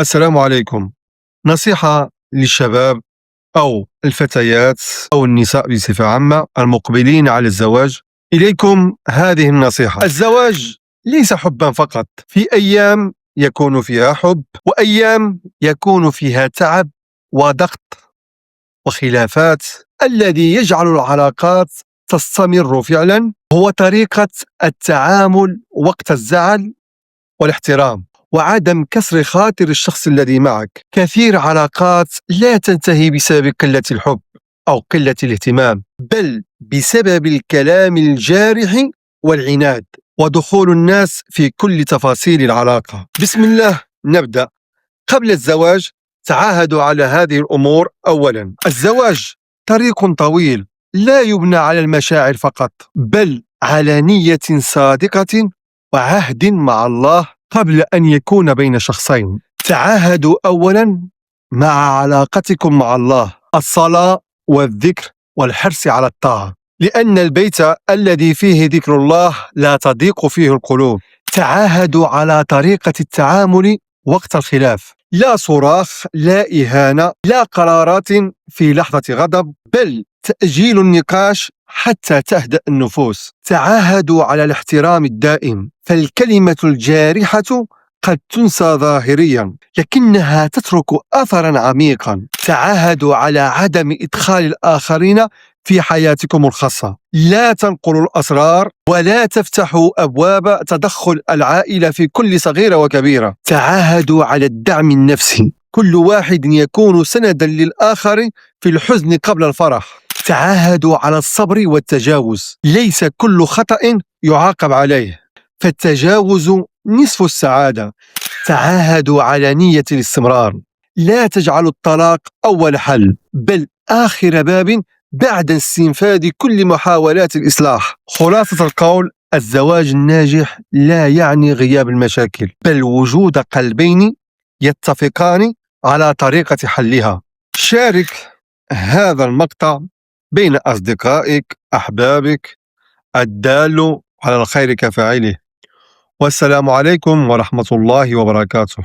السلام عليكم. نصيحة للشباب أو الفتيات أو النساء بصفة عامة المقبلين على الزواج. إليكم هذه النصيحة: الزواج ليس حبا فقط، في أيام يكون فيها حب وأيام يكون فيها تعب وضغط وخلافات. الذي يجعل العلاقات تستمر فعلا هو طريقة التعامل وقت الزعل والاحترام وعدم كسر خاطر الشخص الذي معك. كثير علاقات لا تنتهي بسبب قلة الحب أو قلة الاهتمام، بل بسبب الكلام الجارح والعناد ودخول الناس في كل تفاصيل العلاقة. بسم الله نبدأ. قبل الزواج تعاهدوا على هذه الأمور. أولا، الزواج طريق طويل لا يبنى على المشاعر فقط، بل على نية صادقة وعهد مع الله قبل أن يكون بين شخصين. تعاهدوا أولا مع علاقتكم مع الله، الصلاة والذكر والحرص على الطاعة، لأن البيت الذي فيه ذكر الله لا تضيق فيه القلوب. تعاهدوا على طريقة التعامل وقت الخلاف، لا صراخ، لا إهانة، لا قرارات في لحظة غضب، بل تأجيل النقاش حتى تهدأ النفوس. تعاهدوا على الاحترام الدائم، فالكلمة الجارحة قد تنسى ظاهريا لكنها تترك أثرا عميقا. تعاهدوا على عدم إدخال الآخرين في حياتكم الخاصة، لا تنقلوا الأسرار ولا تفتحوا أبواب تدخل العائلة في كل صغيرة وكبيرة. تعاهدوا على الدعم النفسي، كل واحد يكون سندا للآخر في الحزن قبل الفرح. تعاهدوا على الصبر والتجاوز، ليس كل خطأ يعاقب عليه، فالتجاوز نصف السعادة. تعاهدوا على نية الاستمرار، لا تجعلوا الطلاق أول حل، بل آخر باب بعد استنفاذ كل محاولات الإصلاح. خلاصة القول: الزواج الناجح لا يعني غياب المشاكل، بل وجود قلبين يتفقان على طريقة حلها. شارك هذا المقطع بين أصدقائك، أحبابك، الدال على الخير كفاعله. والسلام عليكم ورحمة الله وبركاته.